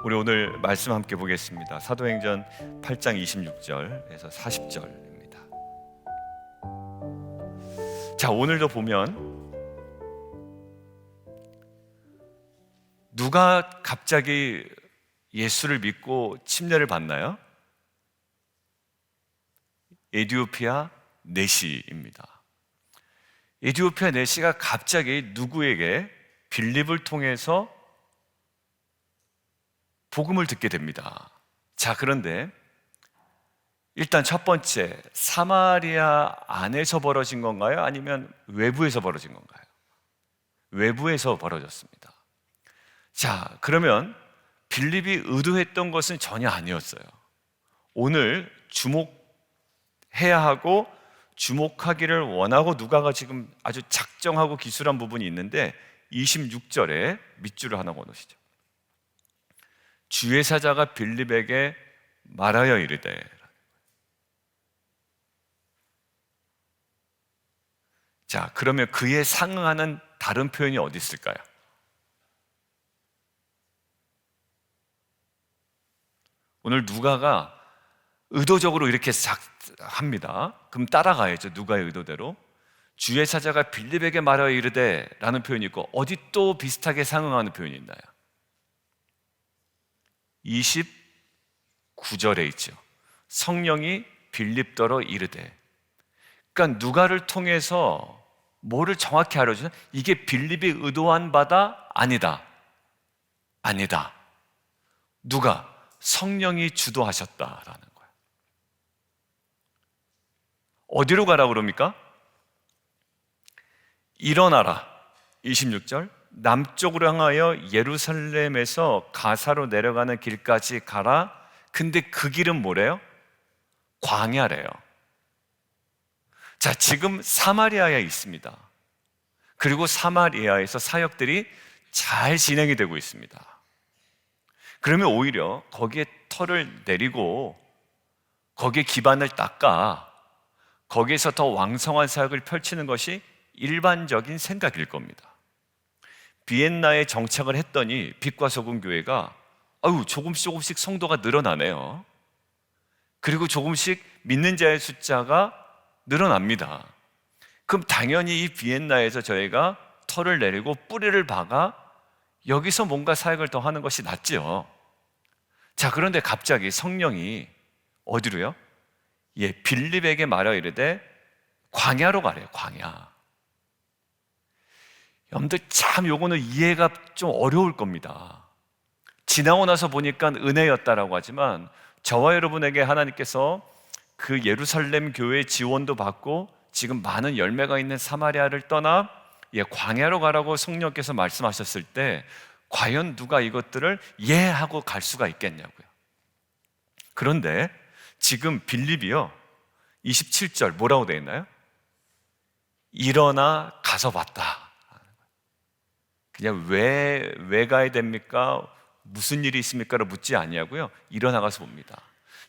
우리 오늘 말씀 함께 보겠습니다. 사도행전 8장 26절에서 40절입니다. 자, 오늘도 보면 누가 갑자기 예수를 믿고 침례를 받나요? 에디오피아 내시입니다. 에디오피아 내시가 갑자기 누구에게 빌립을 통해서 복음을 듣게 됩니다. 자, 그런데 일단 첫 번째, 사마리아 안에서 벌어진 건가요? 아니면 외부에서 벌어진 건가요? 외부에서 벌어졌습니다. 자, 그러면 빌립이 의도했던 것은 전혀 아니었어요. 오늘 주목해야 하고 주목하기를 원하고 누가가 지금 아주 작정하고 기술한 부분이 있는데 26절에 밑줄을 하나 넣으시죠. 주의 사자가 빌립에게 말하여 이르되. 자, 그러면 그에 상응하는 다른 표현이 어디 있을까요? 오늘 누가가 의도적으로 이렇게 합니다. 그럼 따라가야죠. 누가의 의도대로. 주의 사자가 빌립에게 말하여 이르되 라는 표현이 있고, 어디 또 비슷하게 상응하는 표현이 있나요? 29절에 있죠. 성령이 빌립더러 이르되. 그러니까 누가를 통해서 뭐를 정확히 알려주냐? 이게 빌립이 의도한 바다? 아니다. 아니다. 누가? 성령이 주도하셨다라는 거예요. 어디로 가라고 그럽니까? 일어나라. 26절. 남쪽으로 향하여 예루살렘에서 가사로 내려가는 길까지 가라. 근데 그 길은 뭐래요? 광야래요. 자, 지금 사마리아에 있습니다. 그리고 사마리아에서 사역들이 잘 진행이 되고 있습니다. 그러면 오히려 거기에 털을 내리고 거기에 기반을 닦아 거기에서 더 왕성한 사역을 펼치는 것이 일반적인 생각일 겁니다. 비엔나에 정착을 했더니 빛과 소금 교회가 조금씩 성도가 늘어나네요. 그리고 조금씩 믿는 자의 숫자가 늘어납니다. 그럼 당연히 이 비엔나에서 저희가 털을 내리고 뿌리를 박아 여기서 뭔가 사역을 더 하는 것이 낫죠. 자, 그런데 갑자기 성령이 어디로요? 빌립에게 말하여 이르되 광야로 가래요. 광야. 여러분들 참 요거는 이해가 좀 어려울 겁니다. 지나고 나서 보니까 은혜였다라고 하지만 저와 여러분에게 하나님께서 그 예루살렘 교회의 지원도 받고 지금 많은 열매가 있는 사마리아를 떠나 광야로 가라고 성령께서 말씀하셨을 때 과연 누가 이것들을 하고 갈 수가 있겠냐고요. 그런데 지금 빌립이요 27절 뭐라고 되어 있나요? 일어나 가서 봤다. 그냥 왜 가야 됩니까? 무슨 일이 있습니까? 를 묻지 아니하고요. 일어나 가서 봅니다.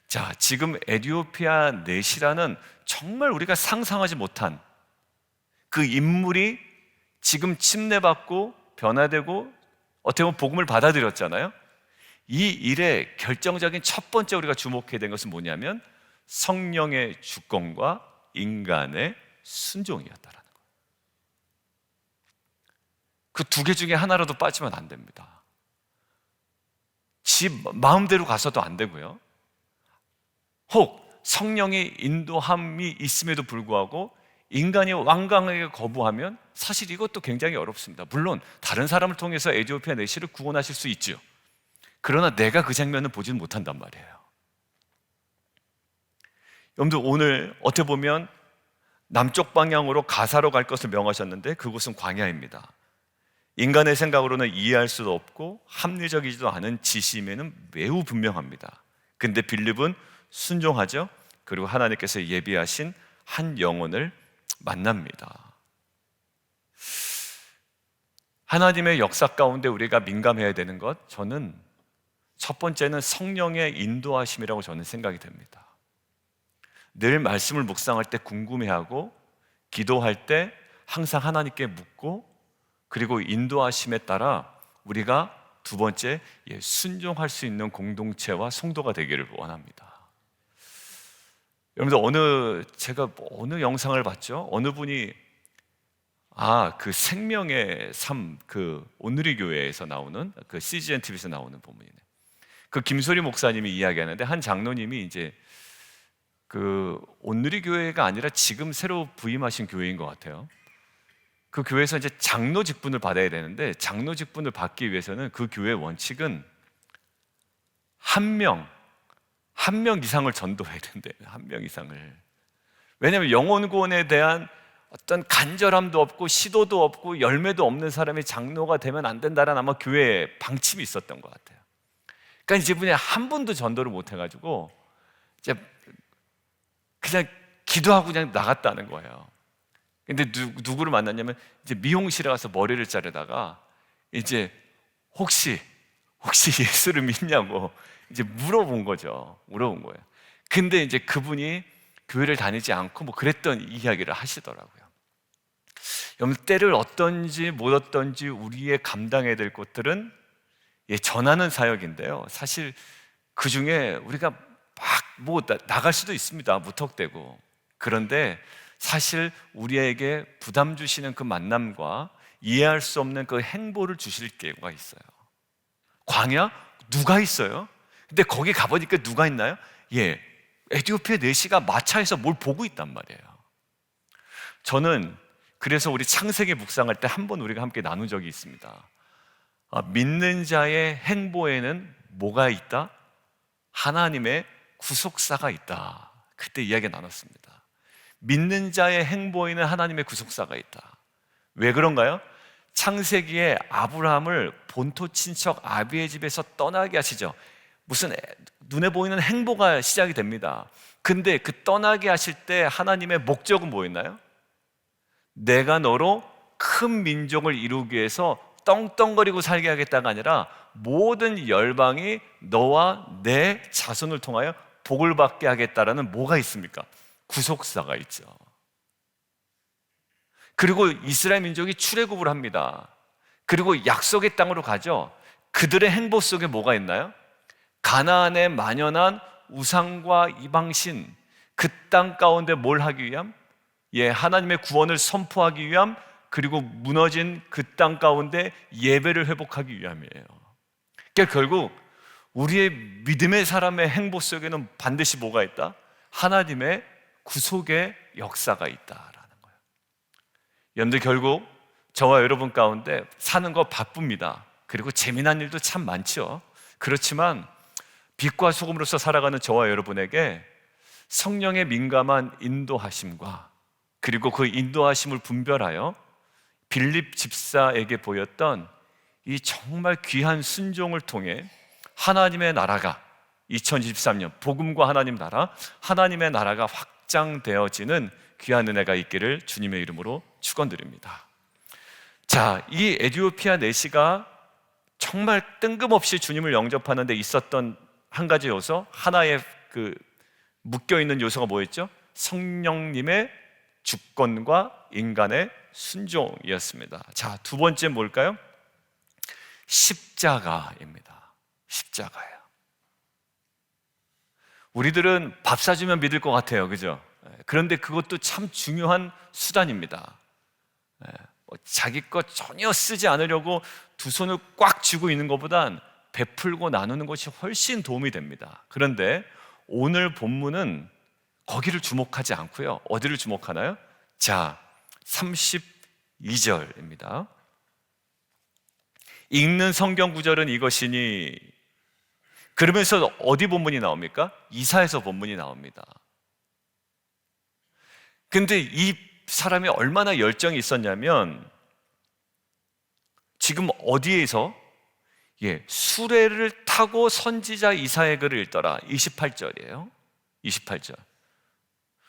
자, 지금 에디오피아 내시라는 정말 우리가 상상하지 못한 그 인물이 지금 침례받고 변화되고 어떻게 보면 복음을 받아들였잖아요. 이 일의 결정적인 첫 번째 우리가 주목해야 되는 것은 뭐냐면 성령의 주권과 인간의 순종이었다라는 거예요. 그 두 개 중에 하나라도 빠지면 안 됩니다. 지 마음대로 가서도 안 되고요. 혹 성령의 인도함이 있음에도 불구하고 인간이 완강하게 거부하면 사실 이것도 굉장히 어렵습니다. 물론 다른 사람을 통해서 에디오피아 내시를 구원하실 수 있죠. 그러나 내가 그 장면을 보지는 못한단 말이에요. 여러분들 오늘 어떻게 보면 남쪽 방향으로 가사로 갈 것을 명하셨는데 그곳은 광야입니다. 인간의 생각으로는 이해할 수도 없고 합리적이지도 않은 지심에는 매우 분명합니다. 근데 빌립은 순종하죠. 그리고 하나님께서 예비하신 한 영혼을 만납니다. 하나님의 역사 가운데 우리가 민감해야 되는 것, 저는 첫 번째는 성령의 인도하심이라고 저는 생각이 됩니다. 늘 말씀을 묵상할 때 궁금해하고 기도할 때 항상 하나님께 묻고 그리고 인도하심에 따라 우리가 두 번째, 순종할 수 있는 공동체와 성도가 되기를 원합니다. 여러분들 제가 어느 영상을 봤죠? 어느 분이 그 생명의 삶, 그 온누리 교회에서 나오는 그 CGN TV에서 나오는 본문이네. 그 김소리 목사님이 이야기하는데 한 장로님이 이제 그 온누리 교회가 아니라 지금 새로 부임하신 교회인 것 같아요. 그 교회에서 이제 장로 직분을 받아야 되는데 장로 직분을 받기 위해서는 그 교회의 원칙은 한 명 이상을 전도해야 된대요. 한 명 이상을. 왜냐하면 영혼 구원에 대한 어떤 간절함도 없고 시도도 없고 열매도 없는 사람이 장로가 되면 안 된다라는 아마 교회에 방침이 있었던 것 같아요. 그러니까 이제 분이 한 분도 전도를 못 해가지고 이제 그냥 기도하고 그냥 나갔다는 거예요. 근데 누구를 만났냐면 이제 미용실에 가서 머리를 자르다가 이제 혹시 예수를 믿냐고 이제 물어본 거예요. 근데 이제 그분이 교회를 다니지 않고 뭐 그랬던 이야기를 하시더라고요. 여러분, 때를 어떤지 못 어떤지 우리의 감당해야 될 것들은 전하는 사역인데요. 사실 그 중에 우리가 막 나갈 수도 있습니다. 무턱대고. 그런데 사실 우리에게 부담 주시는 그 만남과 이해할 수 없는 그 행보를 주실 때가 있어요. 광야? 누가 있어요? 근데 거기 가보니까 누가 있나요? 에티오피아 내시가 마차에서 뭘 보고 있단 말이에요. 저는 그래서 우리 창세기 묵상할 때 한 번 우리가 함께 나눈 적이 있습니다. 믿는 자의 행보에는 뭐가 있다? 하나님의 구속사가 있다. 그때 이야기 나눴습니다. 믿는 자의 행보에는 하나님의 구속사가 있다. 왜 그런가요? 창세기에 아브라함을 본토 친척 아비의 집에서 떠나게 하시죠. 무슨 눈에 보이는 행보가 시작이 됩니다. 근데 그 떠나게 하실 때 하나님의 목적은 뭐였나요? 내가 너로 큰 민족을 이루기 위해서 떵떵거리고 살게 하겠다가 아니라 모든 열방이 너와 내 자손을 통하여 복을 받게 하겠다라는 뭐가 있습니까? 구속사가 있죠. 그리고 이스라엘 민족이 출애굽을 합니다. 그리고 약속의 땅으로 가죠. 그들의 행보 속에 뭐가 있나요? 가나안에 만연한 우상과 이방신, 그 땅 가운데 뭘 하기 위함? 하나님의 구원을 선포하기 위함, 그리고 무너진 그 땅 가운데 예배를 회복하기 위함이에요. 그러니까 결국 우리의 믿음의 사람의 행보 속에는 반드시 뭐가 있다? 하나님의 구속의 역사가 있다라는 거예요. 여러분들, 결국 저와 여러분 가운데 사는 거 바쁩니다. 그리고 재미난 일도 참 많죠. 그렇지만 빛과 소금으로서 살아가는 저와 여러분에게 성령의 민감한 인도하심과 그리고 그 인도하심을 분별하여 빌립 집사에게 보였던 이 정말 귀한 순종을 통해 하나님의 나라가 2023년 복음과 하나님의 나라가 확장되어지는 귀한 은혜가 있기를 주님의 이름으로 축원드립니다. 자, 이 에티오피아 내시가 정말 뜬금없이 주님을 영접하는 데 있었던 한 가지 요소, 하나의 그 묶여있는 요소가 뭐였죠? 성령님의 주권과 인간의 순종이었습니다. 자, 두 번째 뭘까요? 십자가입니다. 십자가예요. 우리들은 밥 사주면 믿을 것 같아요, 그죠? 그런데 그것도 참 중요한 수단입니다. 자기 것 전혀 쓰지 않으려고 두 손을 꽉 쥐고 있는 것보단 베풀고 나누는 것이 훨씬 도움이 됩니다. 그런데 오늘 본문은 거기를 주목하지 않고요. 어디를 주목하나요? 자, 32절입니다. 읽는 성경 구절은 이것이니, 그러면서 어디 본문이 나옵니까? 이사야서 본문이 나옵니다. 근데 이 사람이 얼마나 열정이 있었냐면 지금 어디에서 수레를 타고 선지자 이사야의 글을 읽더라. 28절이에요. 28절.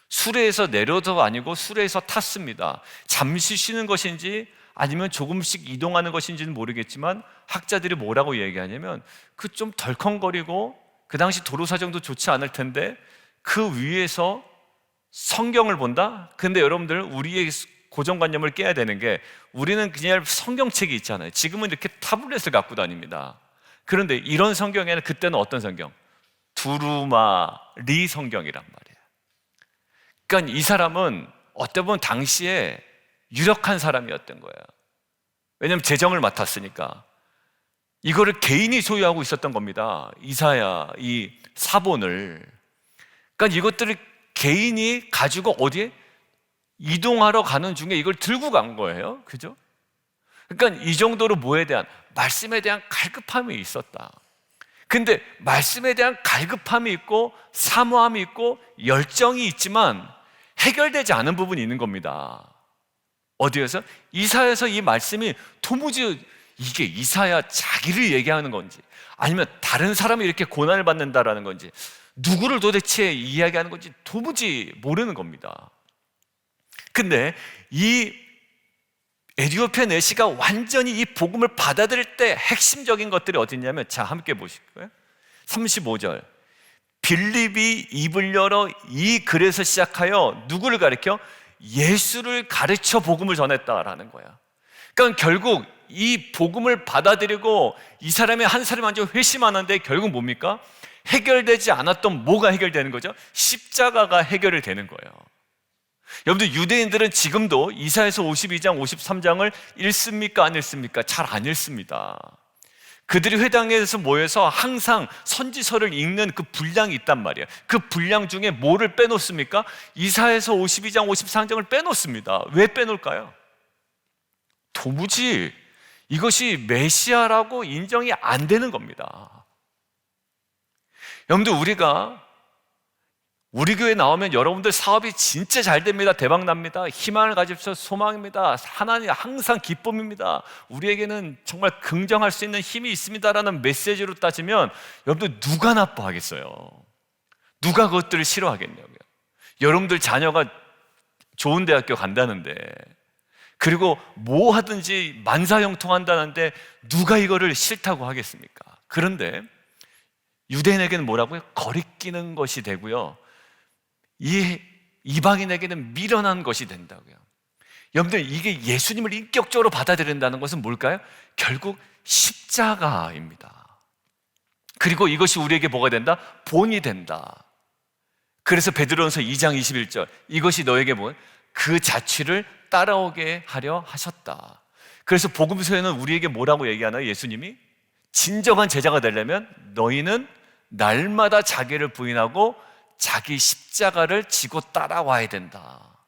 수레에서 내려도 아니고 수레에서 탔습니다. 잠시 쉬는 것인지 아니면 조금씩 이동하는 것인지는 모르겠지만 학자들이 뭐라고 얘기하냐면 그 좀 덜컹거리고 그 당시 도로 사정도 좋지 않을 텐데 그 위에서 성경을 본다? 근데 여러분들, 우리의 고정관념을 깨야 되는 게 우리는 그냥 성경책이 있잖아요. 지금은 이렇게 타블렛을 갖고 다닙니다. 그런데 이런 성경에는 그때는 어떤 성경? 두루마리 성경이란 말이에요. 그러니까 이 사람은 어떻게 보면 당시에 유력한 사람이었던 거예요. 왜냐하면 재정을 맡았으니까. 이거를 개인이 소유하고 있었던 겁니다. 이사야 이 사본을. 그러니까 이것들을 개인이 가지고 어디에 이동하러 가는 중에 이걸 들고 간 거예요. 그죠? 그러니까 이 정도로 뭐에 대한, 말씀에 대한 갈급함이 있었다. 근데 말씀에 대한 갈급함이 있고 사모함이 있고 열정이 있지만 해결되지 않은 부분이 있는 겁니다. 어디에서? 이사야에서 이 말씀이 도무지 이게 이사야 자기를 얘기하는 건지 아니면 다른 사람이 이렇게 고난을 받는다라는 건지 누구를 도대체 이야기하는 건지 도무지 모르는 겁니다. 근데 이 에티오피아 내시가 완전히 이 복음을 받아들일 때 핵심적인 것들이 어디 있냐면, 자, 함께 보실까요? 35절. 빌립이 입을 열어 이 글에서 시작하여 누구를 가리켜? 예수를 가르쳐 복음을 전했다라는 거야. 그러니까 결국 이 복음을 받아들이고 이 사람이 한 사람이 완전 회심하는데 결국 뭡니까? 해결되지 않았던 뭐가 해결되는 거죠? 십자가가 해결이 되는 거예요. 여러분들, 유대인들은 지금도 이사야서 52장 53장을 읽습니까? 안 읽습니까? 잘 안 읽습니다. 그들이 회당에서 모여서 항상 선지서를 읽는 그 분량이 있단 말이에요. 그 분량 중에 뭐를 빼놓습니까? 이사야서 52장 53장을 빼놓습니다. 왜 빼놓을까요? 도무지 이것이 메시아라고 인정이 안 되는 겁니다. 여러분들, 우리 교회 나오면 여러분들 사업이 진짜 잘 됩니다. 대박 납니다. 희망을 가집시오. 소망입니다. 하나님 항상 기쁨입니다. 우리에게는 정말 긍정할 수 있는 힘이 있습니다라는 메시지로 따지면 여러분들 누가 나빠하겠어요? 누가 그것들을 싫어하겠냐고요? 여러분들 자녀가 좋은 대학교 간다는데, 그리고 뭐 하든지 만사형통한다는데 누가 이거를 싫다고 하겠습니까? 그런데 유대인에게는 뭐라고요? 거리끼는 것이 되고요, 이 이방인에게는 미련한 것이 된다고요. 여러분들, 이게 예수님을 인격적으로 받아들인다는 것은 뭘까요? 결국 십자가입니다. 그리고 이것이 우리에게 뭐가 된다? 본이 된다. 그래서 베드로전서 2장 21절, 이것이 너에게 그 자취를 따라오게 하려 하셨다. 그래서 복음서에는 우리에게 뭐라고 얘기하나요? 예수님이 진정한 제자가 되려면 너희는 날마다 자기를 부인하고 자기 십자가를 지고 따라와야 된다.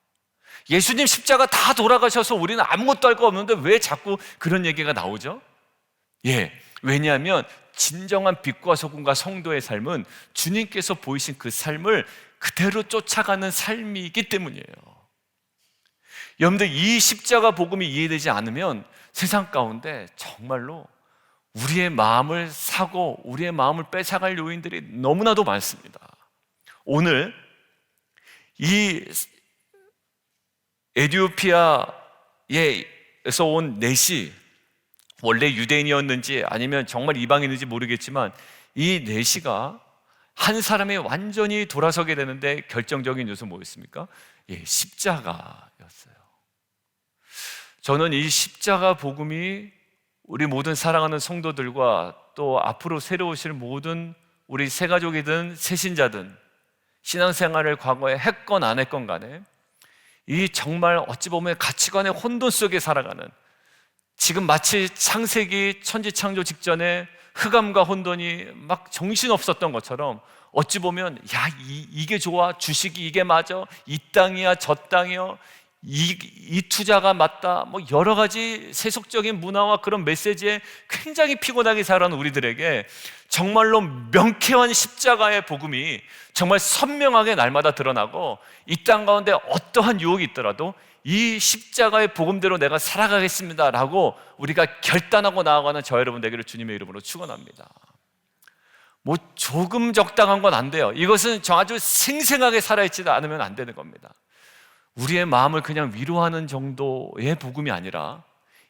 예수님 십자가 다 돌아가셔서 우리는 아무것도 할 거 없는데 왜 자꾸 그런 얘기가 나오죠? 왜냐하면 진정한 빛과 소금과 성도의 삶은 주님께서 보이신 그 삶을 그대로 쫓아가는 삶이기 때문이에요. 여러분들, 이 십자가 복음이 이해되지 않으면 세상 가운데 정말로 우리의 마음을 사고 우리의 마음을 뺏어갈 요인들이 너무나도 많습니다. 오늘 이 에티오피아에서 온 넷이 원래 유대인이었는지 아니면 정말 이방인인지 모르겠지만 이 넷이가 한 사람이 완전히 돌아서게 되는데 결정적인 요소 뭐였습니까? 십자가였어요. 저는 이 십자가 복음이 우리 모든 사랑하는 성도들과 또 앞으로 새로 오실 모든 우리 새가족이든 새신자든 신앙생활을 과거에 했건 안 했건 간에 이 정말 어찌 보면 가치관의 혼돈 속에 살아가는, 지금 마치 창세기 천지창조 직전에 흑암과 혼돈이 막 정신없었던 것처럼 어찌 보면 이게 좋아, 주식이 이게 맞아, 이 땅이야 저 땅이야, 이 투자가 맞다, 뭐 여러 가지 세속적인 문화와 그런 메시지에 굉장히 피곤하게 살아가는 우리들에게 정말로 명쾌한 십자가의 복음이 정말 선명하게 날마다 드러나고, 이 땅 가운데 어떠한 유혹이 있더라도 이 십자가의 복음대로 내가 살아가겠습니다 라고 우리가 결단하고 나아가는 저 여러분 되기를 주님의 이름으로 축원합니다. 뭐 조금 적당한 건 안 돼요. 이것은 아주 생생하게 살아있지 않으면 안 되는 겁니다. 우리의 마음을 그냥 위로하는 정도의 복음이 아니라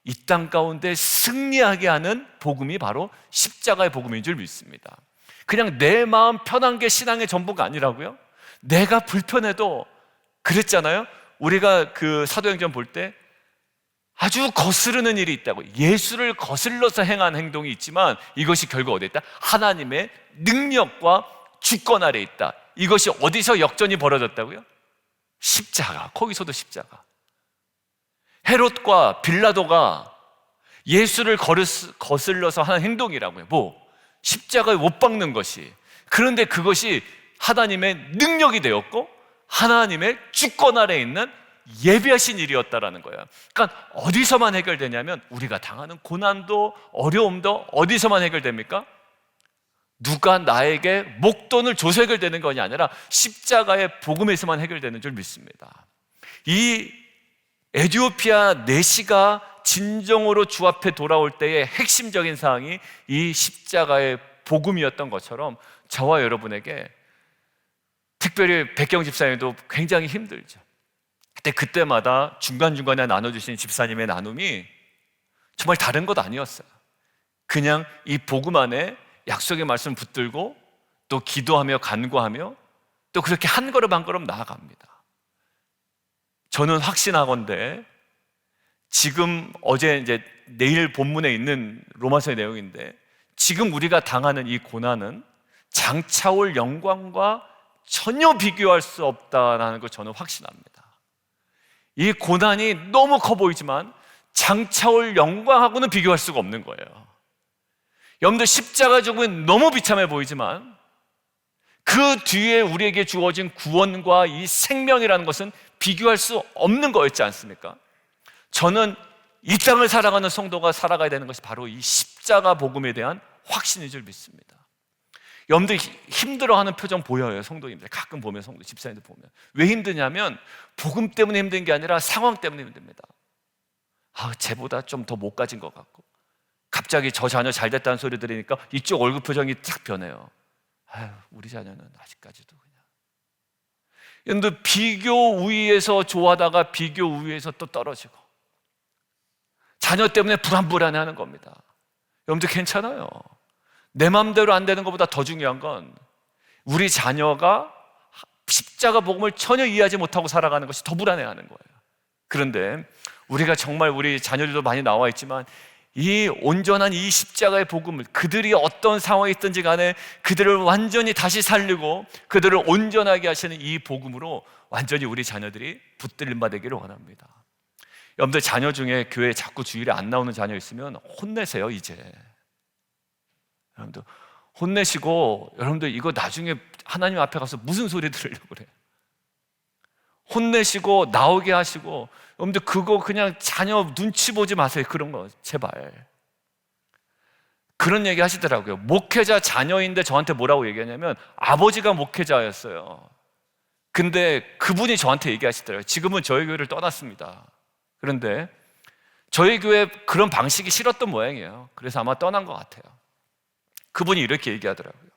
이 땅 가운데 승리하게 하는 복음이 바로 십자가의 복음인 줄 믿습니다. 그냥 내 마음 편한 게 신앙의 전부가 아니라고요? 내가 불편해도, 그랬잖아요. 우리가 그 사도행전 볼 때 아주 거스르는 일이 있다고. 예수를 거슬러서 행한 행동이 있지만 이것이 결국 어디에 있다? 하나님의 능력과 주권 아래에 있다. 이것이 어디서 역전이 벌어졌다고요? 십자가. 거기서도 십자가. 헤롯과 빌라도가 예수를 거슬러서 하는 행동이라고요. 뭐? 십자가에 못 박는 것이. 그런데 그것이 하나님의 능력이 되었고 하나님의 주권 아래에 있는 예비하신 일이었다라는 거예요. 그러니까 어디서만 해결되냐면 우리가 당하는 고난도 어려움도 어디서만 해결됩니까? 누가 나에게 목돈을 줘서 해결되는 것이 아니라 십자가의 복음에서만 해결되는 줄 믿습니다. 이 에티오피아 내시가 진정으로 주 앞에 돌아올 때의 핵심적인 사항이 이 십자가의 복음이었던 것처럼 저와 여러분에게, 특별히 백경 집사님도 굉장히 힘들죠. 그때마다 중간중간에 나눠주신 집사님의 나눔이 정말 다른 것 아니었어요. 그냥 이 복음 안에 약속의 말씀 붙들고 또 기도하며 간구하며 또 그렇게 한 걸음 한 걸음 나아갑니다. 저는 확신하건대 지금 어제 이제 내일 본문에 있는 로마서의 내용인데 지금 우리가 당하는 이 고난은 장차올 영광과 전혀 비교할 수 없다는 걸 저는 확신합니다. 이 고난이 너무 커 보이지만 장차올 영광하고는 비교할 수가 없는 거예요. 여러분들 십자가 죽음이 너무 비참해 보이지만 그 뒤에 우리에게 주어진 구원과 이 생명이라는 것은 비교할 수 없는 거였지 않습니까? 저는 이 땅을 살아가는 성도가 살아가야 되는 것이 바로 이 십자가 복음에 대한 확신인 줄 믿습니다. 여러분들 힘들어하는 표정 보여요. 성도님들 가끔 보면, 성도 집사님들 보면. 왜 힘드냐면 복음 때문에 힘든 게 아니라 상황 때문에 힘듭니다. 쟤보다 좀 더 못 가진 것 같고 갑자기 저 자녀 잘 됐다는 소리 들으니까 이쪽 얼굴 표정이 탁 변해요. 우리 자녀는 아직까지도 그냥. 여러분들 비교 우위에서 좋아하다가 비교 우위에서 또 떨어지고 자녀 때문에 불안불안해하는 겁니다. 여러분들 괜찮아요. 내 마음대로 안 되는 것보다 더 중요한 건 우리 자녀가 십자가 복음을 전혀 이해하지 못하고 살아가는 것이 더 불안해하는 거예요. 그런데 우리가 정말 우리 자녀들도 많이 나와 있지만 이 온전한 이 십자가의 복음을 그들이 어떤 상황에 있든지 간에 그들을 완전히 다시 살리고 그들을 온전하게 하시는 이 복음으로 완전히 우리 자녀들이 붙들림 받기를 원합니다. 여러분들 자녀 중에 교회에 자꾸 주일에 안 나오는 자녀 있으면 혼내세요. 이제 여러분들 혼내시고, 여러분들 이거 나중에 하나님 앞에 가서 무슨 소리 들으려고 그래. 혼내시고 나오게 하시고. 여러분들 그거 그냥 자녀 눈치 보지 마세요. 그런 거 제발. 그런 얘기 하시더라고요. 목회자 자녀인데 저한테 뭐라고 얘기하냐면 아버지가 목회자였어요. 근데 그분이 저한테 얘기하시더라고요. 지금은 저희 교회를 떠났습니다. 그런데 저희 교회 그런 방식이 싫었던 모양이에요. 그래서 아마 떠난 것 같아요. 그분이 이렇게 얘기하더라고요.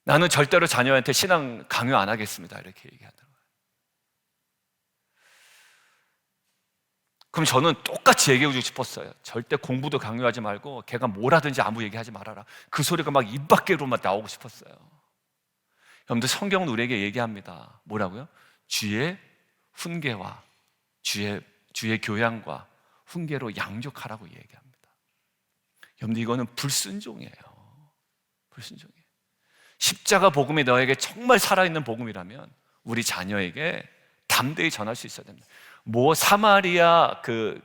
나는 절대로 자녀한테 신앙 강요 안 하겠습니다. 이렇게 얘기하더라고요. 그럼 저는 똑같이 얘기해주고 싶었어요. 절대 공부도 강요하지 말고 걔가 뭘 하든지 아무 얘기하지 말아라. 그 소리가 막 입 밖으로만 나오고 싶었어요. 여러분들 성경은 우리에게 얘기합니다. 뭐라고요? 주의 훈계와 주의 교양과 훈계로 양육하라고 얘기합니다. 여러분들 이거는 불순종이에요. 불순종이에요. 십자가 복음이 너에게 정말 살아있는 복음이라면 우리 자녀에게 담대히 전할 수 있어야 됩니다. 사마리아 그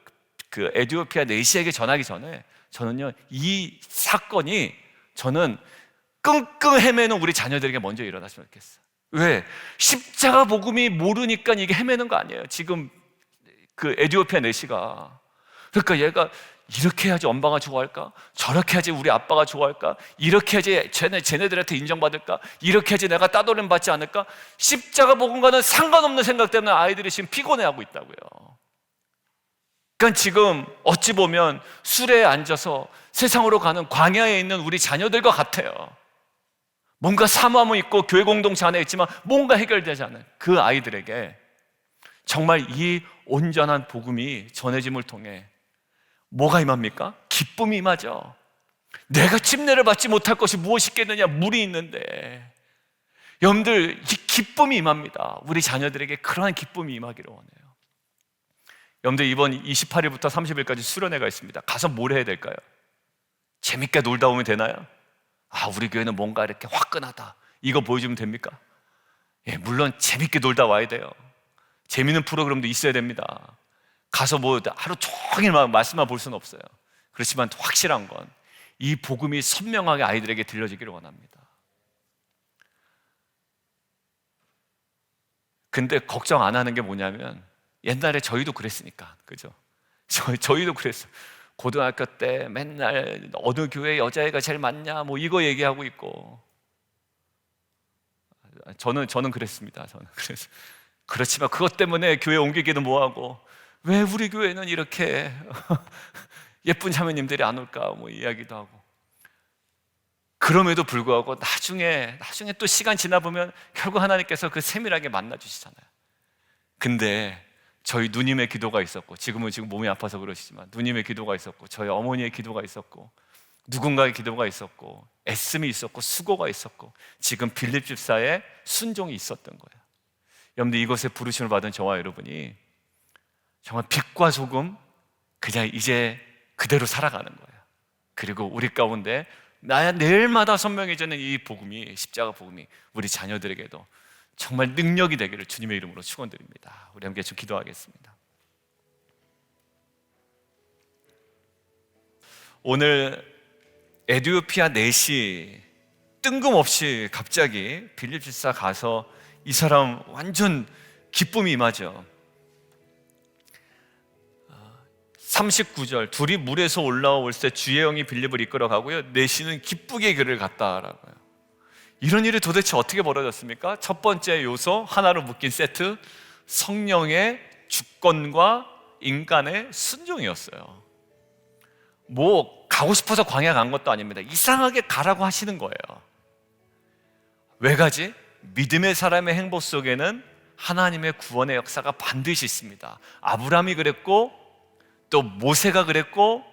에티오피아 내시에게 전하기 전에 저는요 이 사건이 저는 끙끙 헤매는 우리 자녀들에게 먼저 일어났으면 좋겠어요. 왜? 십자가 복음이 모르니까 이게 헤매는 거 아니에요. 지금 그 에티오피아 내시가. 그러니까 얘가 이렇게 해야지 엄마가 좋아할까? 저렇게 해야지 우리 아빠가 좋아할까? 이렇게 해야지 쟤네들한테 인정받을까? 이렇게 해야지 내가 따돌림 받지 않을까? 십자가 복음과는 상관없는 생각 때문에 아이들이 지금 피곤해하고 있다고요. 그러니까 지금 어찌 보면 술에 앉아서 세상으로 가는 광야에 있는 우리 자녀들과 같아요. 뭔가 사모함은 있고 교회 공동체 안에 있지만 뭔가 해결되지 않는 그 아이들에게 정말 이 온전한 복음이 전해짐을 통해 뭐가 임합니까? 기쁨이 임하죠. 내가 침례를 받지 못할 것이 무엇이 있겠느냐? 물이 있는데. 여러분들 이 기쁨이 임합니다. 우리 자녀들에게 그러한 기쁨이 임하기를 원해요. 여러분들 이번 28일부터 30일까지 수련회가 있습니다. 가서 뭘 해야 될까요? 재밌게 놀다 오면 되나요? 아, 우리 교회는 뭔가 이렇게 화끈하다, 이거 보여주면 됩니까? 예, 물론 재밌게 놀다 와야 돼요. 재밌는 프로그램도 있어야 됩니다. 가서 뭐 하루 종일 말씀만 볼 수는 없어요. 그렇지만 확실한 건 이 복음이 선명하게 아이들에게 들려지기를 원합니다. 근데 걱정 안 하는 게 뭐냐면, 옛날에 저희도 그랬으니까, 그죠? 저희도 그랬어요. 고등학교 때 맨날 어느 교회 여자애가 제일 많냐, 뭐 이거 얘기하고 있고. 저는 그랬습니다. 저는 그래서 그렇지만 그것 때문에 교회 옮기기도 뭐하고, 왜 우리 교회는 이렇게 예쁜 자매님들이 안 올까, 뭐 이야기도 하고. 그럼에도 불구하고 나중에 또 시간 지나보면 결국 하나님께서 그 세밀하게 만나주시잖아요. 근데 저희 누님의 기도가 있었고, 지금 몸이 아파서 그러시지만 누님의 기도가 있었고, 저희 어머니의 기도가 있었고, 누군가의 기도가 있었고, 애씀이 있었고, 수고가 있었고, 지금 빌립 집사의 순종이 있었던 거예요. 여러분들, 이것에 부르심을 받은 저와 여러분이 정말 빛과 소금, 그냥 이제 그대로 살아가는 거예요. 그리고 우리 가운데 내일마다 선명해지는 이 복음이, 십자가 복음이 우리 자녀들에게도 정말 능력이 되기를 주님의 이름으로 축원드립니다. 우리 함께 좀 기도하겠습니다. 오늘 에티오피아 넷이 뜬금없이 갑자기 빌립 집사 가서 이 사람 완전 기쁨이 임하죠. 39절, 둘이 물에서 올라올 때 주의 영이 빌립을 이끌어가고요, 넷이는 기쁘게 그를 갔다라고요. 이런 일이 도대체 어떻게 벌어졌습니까? 첫 번째 요소, 하나로 묶인 세트, 성령의 주권과 인간의 순종이었어요. 뭐 가고 싶어서 광야 간 것도 아닙니다. 이상하게 가라고 하시는 거예요. 왜 가지? 믿음의 사람의 행보 속에는 하나님의 구원의 역사가 반드시 있습니다. 아브라함이 그랬고, 또 모세가 그랬고,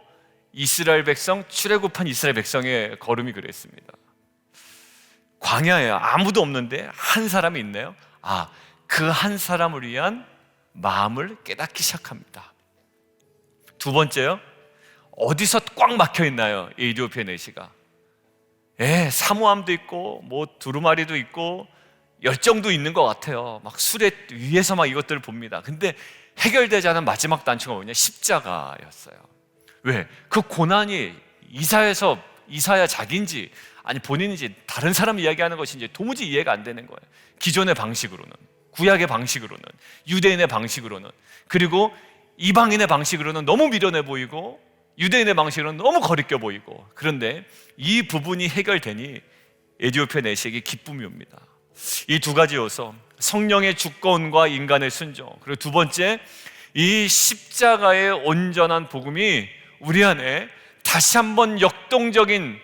이스라엘 백성, 출애굽한 이스라엘 백성의 걸음이 그랬습니다. 광야예요. 아무도 없는데 한 사람이 있네요. 그 한 사람을 위한 마음을 깨닫기 시작합니다. 두 번째요, 어디서 꽉 막혀 있나요? 에티오피아 내시가. 사모함도 있고, 뭐 두루마리도 있고, 열정도 있는 것 같아요. 막 술에 위에서 막 이것들을 봅니다. 근데 해결되지 않은 마지막 단추가 뭐냐? 십자가였어요. 왜? 그 고난이 이사야 자기인지, 아니 본인인지, 다른 사람 이야기하는 것인지 도무지 이해가 안 되는 거예요. 기존의 방식으로는, 구약의 방식으로는, 유대인의 방식으로는, 그리고 이방인의 방식으로는 너무 미련해 보이고, 유대인의 방식으로는 너무 거리껴 보이고. 그런데 이 부분이 해결되니 에티오피아 내시에게 기쁨이 옵니다. 이 두 가지 요소, 성령의 주권과 인간의 순종, 그리고 두 번째, 이 십자가의 온전한 복음이 우리 안에 다시 한번 역동적인,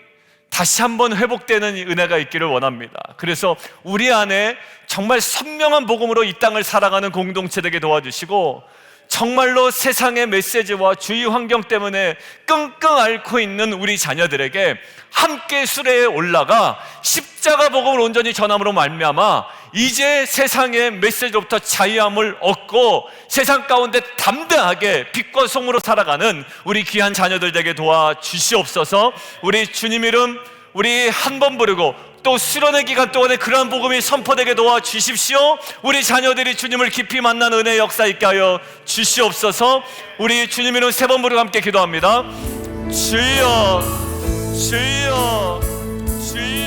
다시 한번 회복되는 은혜가 있기를 원합니다. 그래서 우리 안에 정말 선명한 복음으로 이 땅을 살아가는 공동체 되게 도와주시고, 정말로 세상의 메시지와 주위 환경 때문에 끙끙 앓고 있는 우리 자녀들에게 함께 수레에 올라가 십자가 복음을 온전히 전함으로 말미암아 이제 세상의 메시지로부터 자유함을 얻고 세상 가운데 담대하게 빛과 소금으로 살아가는 우리 귀한 자녀들 되게 도와주시옵소서. 우리 주님 이름 우리 한 번 부르고 또 수련의 기간 동안에 그러한 복음이 선포되게 도와주십시오. 우리 자녀들이 주님을 깊이 만나는 은혜의 역사 있게 하여 주시옵소서. 우리 주님 이름 세 번 부르고 함께 기도합니다. 주여, 주여, 주여.